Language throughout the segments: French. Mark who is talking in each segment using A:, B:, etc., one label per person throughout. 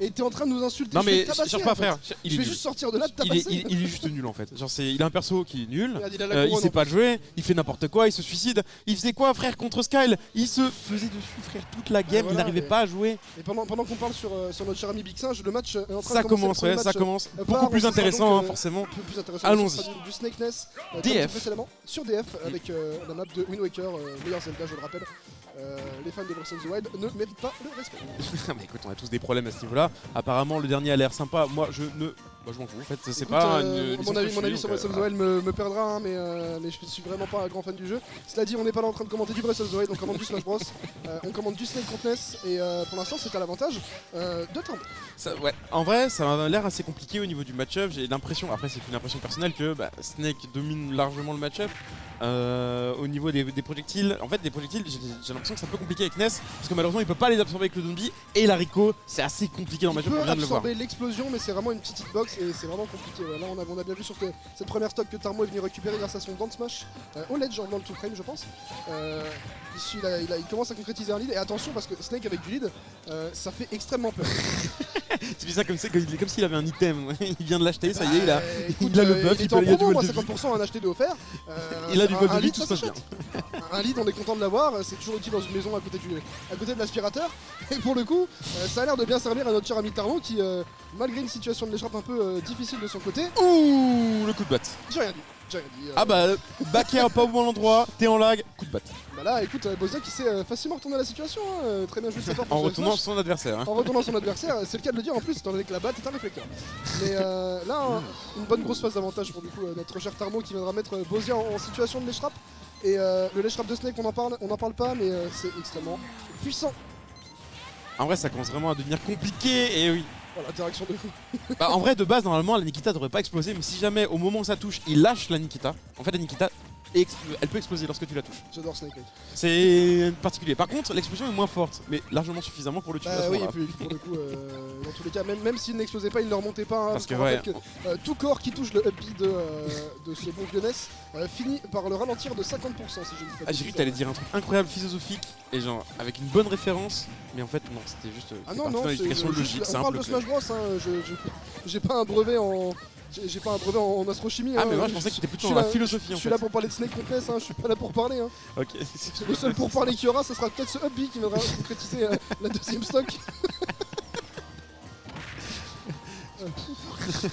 A: et t'es en train de nous insulter.
B: Non mais
A: tabasser,
B: cherche pas frère,
A: je vais juste sortir de là de tabasser.
B: il est juste nul en fait. Genre il a un perso qui est nul,
A: Regarde,
B: il sait pas jouer, il fait n'importe quoi, il se suicide. Il faisait quoi frère contre Skyle? Il se faisait dessus frère toute la game,
A: voilà,
B: il n'arrivait pas à jouer.
A: Et pendant qu'on parle sur notre cher ami Big Singe, le match est en train
B: Ça
A: de
B: commence, ouais, ça commence. Beaucoup plus intéressant hein, forcément.
A: Plus intéressant.
B: Allons-y.
A: Du Snake Ness
B: DF.
A: précédemment sur DF avec la map de Wind Waker, meilleur Zelda je le rappelle. Les fans de Breath of the Wild ne méritent pas le respect.
B: Mais écoute, on a tous des problèmes à ce niveau-là. Apparemment, le dernier a l'air sympa. Moi, je m'en fous. En fait, c'est pas.
A: Mon avis sur Breath of the Wild me perdra, hein, mais je suis vraiment pas un grand fan du jeu. Cela dit, on n'est pas là en train de commenter du Breath of the Wild, on commande du Smash Bros. On commande du Snake contre Ness, et pour l'instant, c'est à l'avantage de Tarmo.
B: Ouais, en vrai, ça a l'air assez compliqué au niveau du match-up. J'ai l'impression, après, c'est une impression personnelle, que Snake domine largement le match-up. Au niveau des projectiles, en fait, des projectiles, j'ai l'impression que c'est un peu compliqué avec Ness, parce que malheureusement, il peut pas les absorber avec le Donby, et l'haricot, c'est assez compliqué dans le match-up, on vient de le voir.
A: Il peut absorber l'explosion, mais c'est vraiment une petite hitbox et c'est vraiment compliqué. Ouais. Là, on a bien vu sur cette première stock que Tarmo est venu récupérer grâce à son down smash au ledge en le 2 frame, je pense. Ici, il commence à concrétiser un lead, et attention parce que Snake avec du lead, ça fait extrêmement peur.
B: Tu dis ça comme s'il avait un item, il vient de l'acheter, ça y est, il a le buff,
A: il est en promo, 50% un acheté de offert.
B: Il a du
A: un
B: lead,
A: lead,
B: tout se passe bien.
A: Un lead, on est content de l'avoir, c'est toujours utile dans une maison à côté de l'aspirateur. Et pour le coup, ça a l'air de bien servir à notre cher ami Tarmo qui, malgré une situation de l'échappe un peu difficile de son côté.
B: Ouh, le coup de batte.
A: J'ai rien dit.
B: Ah bah, back air pas au bon endroit, t'es en lag, coup de batte.
A: Bah là, écoute, Bozia qui sait facilement retourner la situation, hein, très bien joué de sa part.
B: En retournant son adversaire. Hein.
A: En retournant son adversaire, c'est le cas de le dire en plus, étant donné que la batte est un réflecteur. Mais là, une bonne grosse phase d'avantage pour du coup notre cher Tarmo qui viendra mettre Bozia en situation de l'échappe. Et le l'échappe de Snake, on en parle pas, mais c'est extrêmement puissant.
B: En vrai, ça commence vraiment à devenir compliqué, et oui.
A: Oh, l'interaction de fou.
B: En vrai, de base, normalement, la Nikita devrait pas exploser, mais si jamais au moment où ça touche, il lâche la Nikita, en fait, la Nikita, elle peut exploser lorsque tu la touches.
A: J'adore Snake.
B: C'est particulier. Par contre, l'explosion est moins forte, mais largement suffisamment pour le tuer.
A: Oui, et puis pour le coup, dans tous les cas, même s'il n'explosait pas, il ne remontait pas. Hein,
B: parce que,
A: tout corps qui touche le up B de ce bon vieux Ness finit par le ralentir de 50%. Si je ne dis pas
B: j'ai cru que t'allais dire un truc incroyable, philosophique, et genre avec une bonne référence, mais en fait, non, c'était juste une explication logique, simple.
A: On parle de Smash Bros, hein, j'ai pas un brevet en. J'ai pas un brevet en astrochimie.
B: Ah, mais moi je pensais que c'était plutôt dans la philosophie.
A: Je suis là pour parler de Snake Compress, hein, je suis pas là pour parler. Hein.
B: Ok.
A: Le seul pour parler qu'il y aura, ce sera peut-être ce up B qui viendra concrétiser la deuxième stock.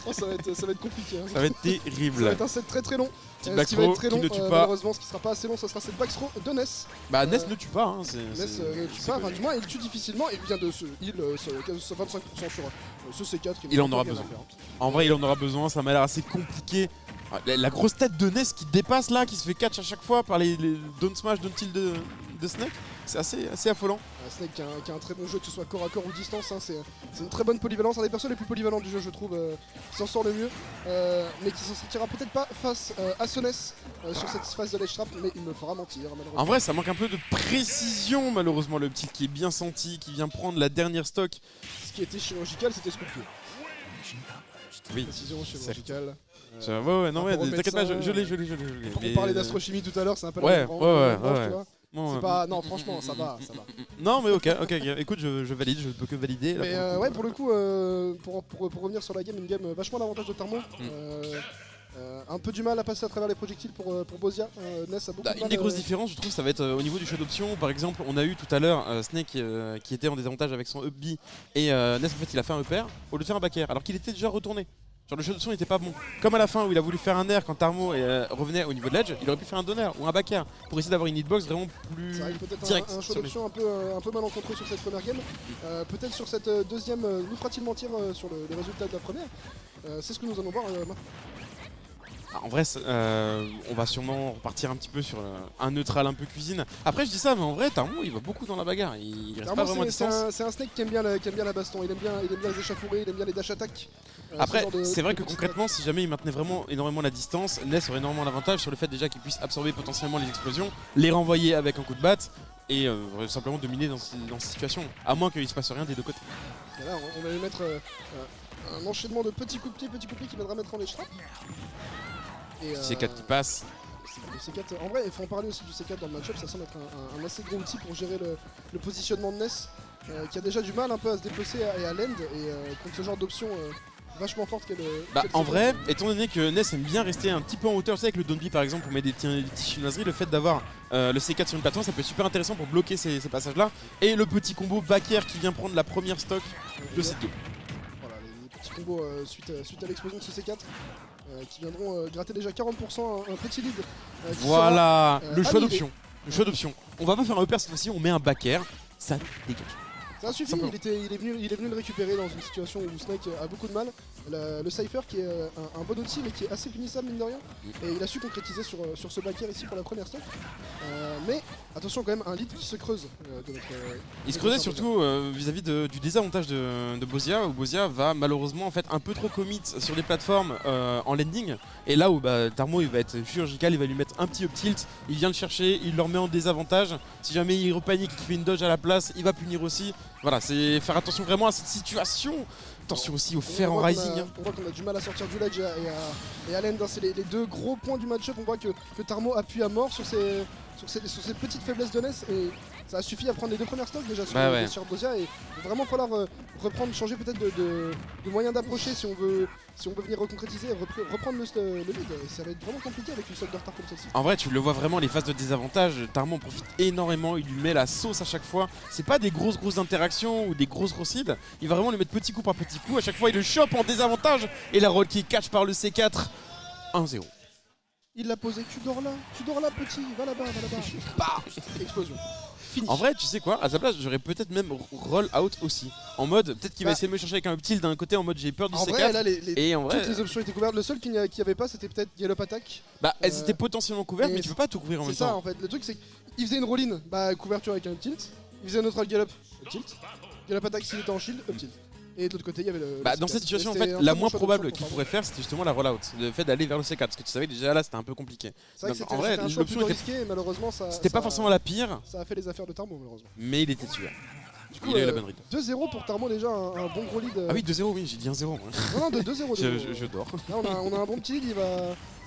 A: Oh, ça va être compliqué. Hein.
B: Ça va être terrible.
A: Ça va être un set très très long.
B: Petit back throw qui ne tue pas.
A: Malheureusement, ce qui sera pas assez long, ce sera cette back throw de Ness.
B: Bah, Ness ne tue pas. Hein,
A: Ness ne tue pas, enfin, du moins, il tue difficilement. Il vient de ce heal, 25% sur ce C4.
B: Il en aura besoin. En vrai, il en aura besoin. Ça m'a l'air assez compliqué. La grosse tête de Ness qui dépasse là, qui se fait catch à chaque fois par les down smash, down tilt de Snake, c'est assez affolant.
A: Snake qui a un très bon jeu, que ce soit corps à corps ou distance, hein, c'est une très bonne polyvalence, un des persos les plus polyvalents du jeu je trouve, qui s'en sort le mieux, mais qui s'en sortira peut-être pas face à ce Ness sur cette phase de ledge trap, mais il me fera mentir malheureusement.
B: En vrai ça manque un peu de précision malheureusement, le petit qui est bien senti, qui vient prendre la dernière stock.
A: Ce qui était chirurgical c'était Scorpio.
B: Oui,
A: précision chirurgicale.
B: Ouais, non, mais t'inquiète pas, je l'ai.
A: On parlait d'astrochimie tout à l'heure, c'est un peu la
B: ouais.
A: C'est pas... Non, franchement, ça va.
B: Non, mais ok. Écoute, je valide, je ne peux que valider. Là,
A: mais ouais, pour le coup, pour revenir sur la game, une game vachement l'avantage de Tarmo. Un peu du mal à passer à travers les projectiles pour Bozia. Ness a beaucoup de mal.
B: Une des grosses différences, je trouve, ça va être au niveau du choix d'options. Par exemple, on a eu tout à l'heure Snake qui était en désavantage avec son up B et Ness en fait il a fait un upper au lieu de faire un back air alors qu'il était déjà retourné. Genre le choix d'option n'était pas bon. Comme à la fin où il a voulu faire un air quand Tarmo revenait au niveau de l'edge, il aurait pu faire un down ou un back air pour essayer d'avoir une hitbox vraiment plus direct.
A: Un choix d'option un peu malencontreux sur cette première game. Peut-être sur cette deuxième, nous fera-t-il mentir sur les résultats de la première. C'est ce que nous allons voir maintenant.
B: En vrai, on va sûrement repartir un petit peu sur un neutral un peu cuisine. Après, je dis ça, mais en vrai, Tarmo, il va beaucoup dans la bagarre. Il reste pas vraiment à distance.
A: C'est un Snake qui aime bien la baston. Il aime bien les échauffourées, il aime bien les dash attack.
B: Après, c'est vrai que concrètement, si jamais il maintenait vraiment énormément la distance, Ness aurait énormément l'avantage sur le fait déjà qu'il puisse absorber potentiellement les explosions, les renvoyer avec un coup de batte et simplement dominer dans ces situations. À moins qu'il se passe rien des deux côtés.
A: Et là, on va lui mettre un enchaînement de petits coups de pied qui viendra mettre en échappe.
B: C4 qui passe.
A: Le C4, en vrai, il faut en parler aussi du C4 dans le match-up, ça semble être un assez gros outil pour gérer le positionnement de Ness. qui a déjà du mal un peu à se déplacer et à l'end, et contre ce genre d'option vachement forte qu'elle.
B: En vrai, étant donné que Ness aime bien rester un petit peu en hauteur, tu sais, avec le Downbeat par exemple, pour mettre des petites chinoiseries, le fait d'avoir le C4 sur une plateforme, ça peut être super intéressant pour bloquer ces passages-là. Et le petit combo back air qui vient prendre la première stock de cette game.
A: Voilà, les petits combos suite à l'explosion de ce C4. Qui viendront gratter déjà 40%, un petit lead.
B: Voilà,
A: sera,
B: le choix
A: annulé.
B: d'option. Le choix d'option. On va pas faire un upper cette fois-ci, on met un back air, ça dégage.
A: Ça suffit,
B: Simplement.
A: il est venu le récupérer dans une situation où Snake a beaucoup de mal. Le Cypher qui est un bon outil mais qui est assez punissable mine de rien. Et il a su concrétiser sur ce back air ici pour la première stock. Mais attention quand même, un lead qui se creuse de notre.
B: Il se creusait surtout vis-à-vis du désavantage de Bozia, où Bozia va malheureusement en fait un peu trop commit sur les plateformes en landing. Et là où Tarmo il va être chirurgical, il va lui mettre un petit up tilt, il vient le chercher, il le remet en désavantage. Si jamais il repanique et qu'il fait une dodge à la place, il va punir aussi. Voilà, c'est faire attention vraiment à cette situation. Attention aussi au fer en rising.
A: On voit qu'on a du mal à sortir du ledge et à l'end, hein, c'est les deux gros points du match-up. On voit que Tarmo appuie à mort sur ses petites faiblesses de Ness, et ça a suffi à prendre les deux premières stocks déjà sur Bozia, et il va vraiment falloir reprendre, changer peut-être de moyen d'approcher si on veut venir reconcrétiser et reprendre le lead. Et ça va être vraiment compliqué avec une stock de retard comme celle-ci.
B: En vrai, tu le vois vraiment, les phases de désavantage, Tarmo en profite énormément, il lui met la sauce à chaque fois. C'est pas des grosses interactions ou des grosses seeds, il va vraiment lui mettre petit coup par petit coup. À chaque fois, il le chope en désavantage et la roll qui est catch par le C4. 1-0.
A: Il l'a posé, tu dors là petit, va là-bas. Bah explosion. Fini.
B: En vrai, tu sais quoi, à sa place, j'aurais peut-être même roll out aussi. En mode, peut-être qu'il va essayer de me chercher avec un up tilt d'un côté, en mode j'ai peur du
A: en
B: C4.
A: vrai, là,
B: et en vrai,
A: toutes les options étaient couvertes. Le seul qu'il n'y avait pas, c'était peut-être Gallop Attack.
B: elles étaient potentiellement couvertes, mais tu peux pas tout couvrir en même temps.
A: C'est ça en fait. Le truc, c'est qu'il faisait une roll-in, couverture avec un up tilt. Il faisait un autre Gallop, up tilt. Gallop Attack s'il était en shield, up tilt. Et de l'autre côté, il y avait le
B: dans cette situation, en fait, la moins probable qu'il pourrait faire, c'était justement la rollout. Le fait d'aller vers le C4, parce que tu savais déjà là, c'était un peu compliqué.
A: C'est vrai que
B: en vrai,
A: c'était un choix plutôt risqué, et malheureusement,
B: c'était pas forcément la pire.
A: Ça a fait les affaires de Tarmo, malheureusement.
B: Mais il était tué.
A: Du coup,
B: il a eu la bonne read.
A: 2-0 pour Tarmo, déjà un bon gros lead.
B: Ah oui, 2-0, oui, j'ai dit 1-0.
A: Non, de 2-0.
B: Je dors.
A: Là, on a un bon petit lead.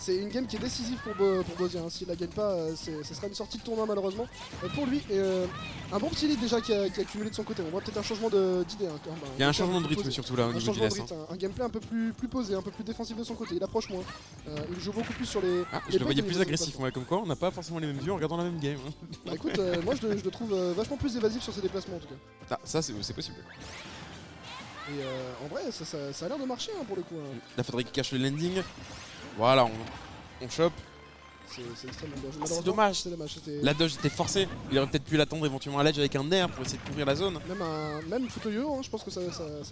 A: C'est une game qui est décisive pour Bozia. S'il la gagne pas, ce sera une sortie de tournoi, malheureusement. Pour lui, un bon petit lead déjà qui a accumulé de son côté. On voit peut-être un changement d'idée.
B: Il y a un changement de rythme surtout là au niveau du LS.
A: Un gameplay un peu plus posé, un peu plus défensif de son côté. Il approche moins. Il joue beaucoup plus sur les.
B: Je le voyais plus agressif, comme quoi on n'a pas forcément les mêmes vues en regardant la même game.
A: Bah écoute, moi je le trouve vachement plus évasif sur ses déplacements en tout cas.
B: Ah, ça c'est possible.
A: Et en vrai, ça a l'air de marcher pour le coup.
B: Là, faudrait qu'il cache le landing. Voilà, on chope.
A: C'est extrêmement bien.
B: C'est dommage. La dodge était forcée. Il aurait peut-être pu l'attendre éventuellement à l'edge avec un air pour essayer de couvrir la zone.
A: Même foot yo-yo, je pense que ça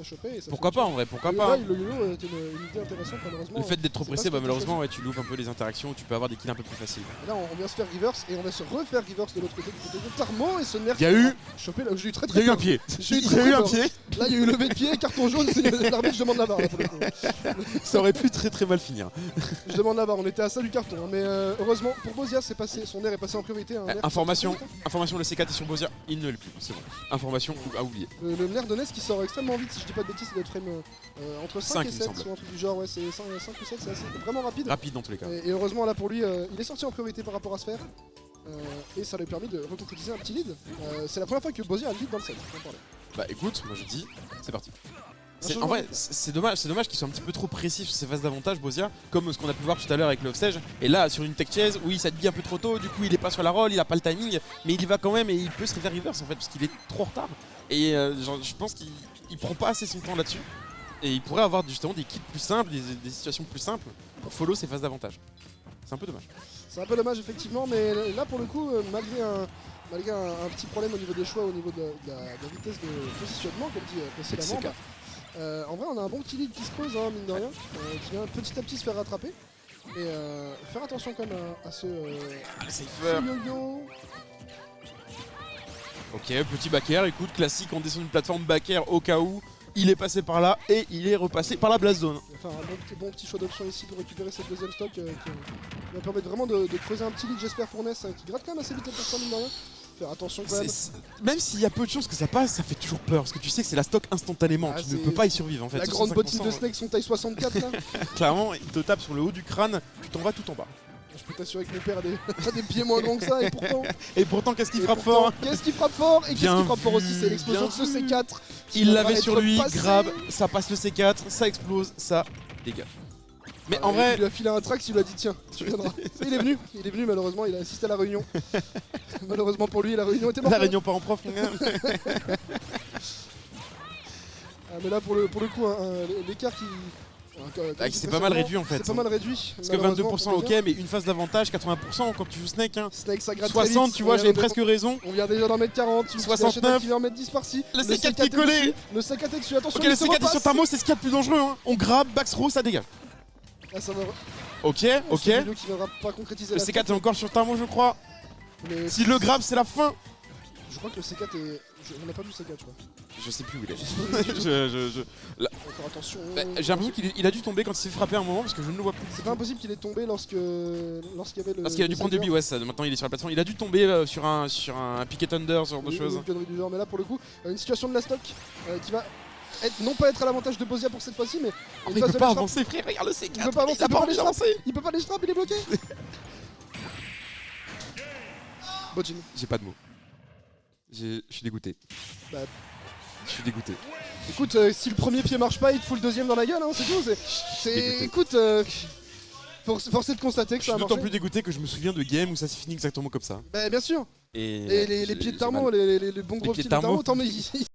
A: chopait.
B: Pourquoi pas en vrai, pourquoi pas.
A: Le yo-yo était une idée intéressante, malheureusement.
B: Le fait d'être trop pressé, malheureusement, tu loupes un peu les interactions où tu peux avoir des kills un peu plus faciles.
A: Et là, on vient se faire reverse et on va se refaire reverse de l'autre côté du côté de Tarmo, et ce nerf.
B: Il y a eu.
A: Chopé là, j'ai eu très
B: Il y a eu un pied. Il y a eu un pied.
A: Là, il y a eu levé de pied, carton jaune, l'arbitre demande la barre.
B: Ça aurait pu très mal finir.
A: Je demande la barre, on était à ça du carton. Mais heureusement, pour Bozia, son air est passé en priorité.
B: Information, le C4 est sur Bozia, il ne l'est plus, c'est bon. Information à oublier.
A: Le nerf de Ness qui sort extrêmement vite, si je dis pas de bêtises, il doit être frame entre 5 et 7 ou un truc du genre, ouais, c'est 5 ou 7, c'est vraiment rapide.
B: Rapide dans tous les cas.
A: Et heureusement là pour lui, il est sorti en priorité par rapport à Sphere. Et ça lui a permis de reconcrétiser un petit lead. C'est la première fois que Bozia a le lead dans le set.
B: Bah écoute, moi je dis, c'est parti. En vrai, c'est dommage qu'il soit un petit peu trop précis sur ses phases d'avantage, Bozia, comme ce qu'on a pu voir tout à l'heure avec le offstage. Et là, sur une tech chase, oui, ça te dit un peu trop tôt, du coup, il est pas sur la roll, il a pas le timing, mais il y va quand même et il peut se refaire reverse en fait, parce qu'il est trop en retard. Et je pense qu'il prend pas assez son temps là-dessus. Et il pourrait avoir justement des kits plus simples, des situations plus simples pour follow ses phases d'avantage. C'est un peu dommage.
A: C'est un peu dommage, effectivement, mais là, pour le coup, malgré un petit problème au niveau des choix, au niveau de la vitesse de positionnement, comme dit précédemment. En vrai, on a un bon petit lead qui se creuse, mine de rien, qui vient petit à petit se faire rattraper. Et faire attention quand même à ce yo-yo.
B: Ok, petit back air, écoute, classique, on descend une plateforme back air au cas où. Il est passé par là et il est repassé par la blast zone.
A: Enfin, un bon petit choix d'option ici pour récupérer cette deuxième stock qui va permettre vraiment de creuser un petit lead, j'espère, pour Ness, qui gratte quand même assez vite pour ça, mine de rien. Faire attention quand même.
B: Même s'il y a peu de chances que ça passe, ça fait toujours peur parce que tu sais que c'est la stock instantanément, tu ne peux pas y survivre en fait.
A: La grande bottine de Snake, son taille 64 là.
B: Clairement, il te tape sur le haut du crâne, tu t'en vas tout en bas.
A: Je peux t'assurer que mon père a des, a des pieds moins grands que ça,
B: Et pourtant, qu'est-ce qu'il
A: et
B: frappe
A: pourtant,
B: fort?
A: Qu'est-ce qu'il frappe fort? Et qu'est-ce
B: Bien
A: qu'il frappe fort aussi? C'est
B: vu,
A: l'explosion de
B: bien
A: ce
B: vu.
A: C4. qui
B: Il
A: va
B: l'avait
A: être
B: sur lui,
A: passé.
B: grab, ça passe le C4, ça explose, ça dégage. Mais en vrai,
A: Il lui a filé un trax, il lui a dit tiens, tu viendras. Il est venu malheureusement, il a assisté à la réunion. Malheureusement pour lui, la réunion était morte.
B: la réunion pas en prof, mon gars.
A: Ah, mais là pour le coup, l'écart qui.
B: C'est pas mal réduit en fait.
A: C'est pas mal réduit.
B: Parce que 22% ok, mais une phase d'avantage, 80% quand tu joues Snake. Hein.
A: Snake ça gratte
B: 60,
A: très vite.
B: tu vois, j'ai presque raison.
A: On vient déjà d'en mettre 40.
B: 69.
A: Qui va en mettre 10 par-ci.
B: Le C4 qui est collé.
A: Le C4 est dessus, attention.
B: Ok, le C4 est sur Tarmo, c'est ce qu'il y a de plus dangereux. Hein. On grab, back throw, ça dégage.
A: Ah, ça va.
B: Ok, ok.
A: C'est Milo qui viendra pas concrétiser
B: Le
A: la
B: C4 est encore sur Tarmo, je crois.
A: mais
B: Si le grab, c'est la fin.
A: je crois que le C4 est. On a pas vu le C4, je crois.
B: Je sais plus où il est.
A: Encore attention.
B: Bah, j'ai l'impression qu'il a dû tomber quand il s'est frappé à un moment parce que je ne le vois plus.
A: C'est pas impossible qu'il ait tombé lorsqu'il y avait le.
B: Parce qu'il a dû prendre du
A: saver.
B: BOS, maintenant il est sur la plateforme. Il a dû tomber sur un picket under, ce genre de
A: Oui,
B: choses.
A: une connerie du genre, mais là pour le coup, une situation de la stock qui va non pas être à l'avantage de Bozia pour cette fois-ci, mais
B: Oh,
A: une
B: mais il
A: phase
B: peut
A: de
B: pas
A: les
B: avancer, frère, regarde le C4.
A: Il peut pas avancer,
B: il a pas envie d'avancer.
A: Il peut pas les strap, il est bloqué. Bojin.
B: J'ai pas de mots. Je suis dégoûté.
A: Bah.
B: Je suis dégoûté.
A: Écoute, si le premier pied marche pas, il te fout le deuxième dans la gueule, hein, c'est tout.
B: Dégoûté.
A: Écoute, force est de constater que
B: Je
A: ça
B: suis
A: a
B: d'autant
A: marché.
B: plus dégoûté que je me souviens de game où ça s'est fini exactement comme ça.
A: Bah bien sûr.
B: Et
A: Et les pieds de Tarmo, les bons gros pieds de Tarmo, attends mais